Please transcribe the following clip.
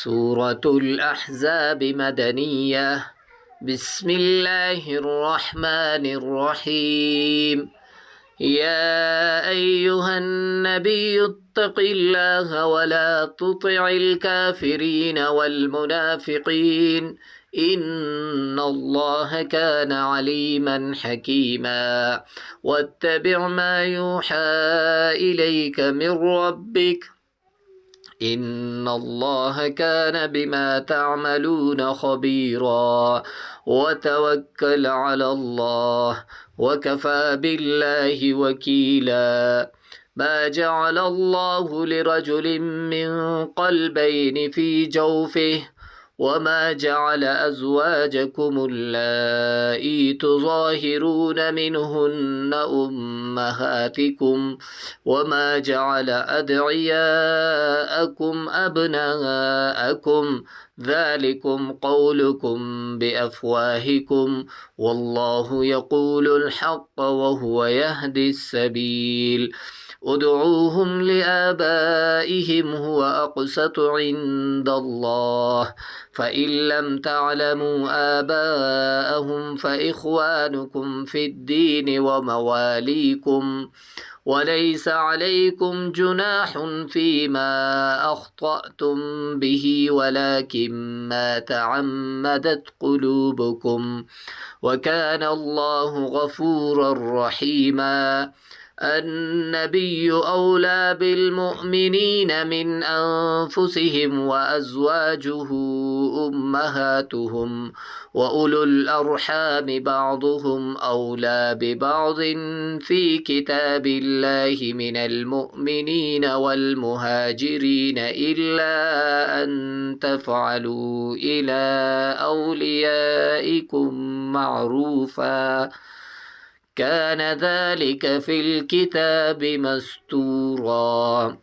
سورة الأحزاب مدنية. بسم الله الرحمن الرحيم. يا أيها النبي اتق الله ولا تطع الكافرين والمنافقين إن الله كان عليما حكيما. واتبع ما يوحى إليك من ربك إن الله كان بما تعملون خبيرا. وتوكل على الله وكفى بالله وكيلا. ما جعل الله لرجل من قلبين في جوفه وما جعل أزواجكم اللائي تظاهرون منهن أمهاتكم وما جعل أدعياءكم أبناءكم ذلكم قولكم بأفواهكم والله يقول الحق وهو يهدي السبيل. ادعوهم لآبائهم هو أقسط عند الله فإن لم تعلموا آباءهم فإخوانكم في الدين ومواليكم وليس عليكم جناح فيما أخطأتم به ولكن ما تعمدت قلوبكم وكان الله غفورا رحيما. النبي أولى بالمؤمنين من أنفسهم وأزواجه أمهاتهم وأولو الأرحام بعضهم أولى ببعض في كتاب الله من المؤمنين والمهاجرين إلا أن تفعلوا إلى أوليائكم معروفا كان ذلك في الكتاب مستورا.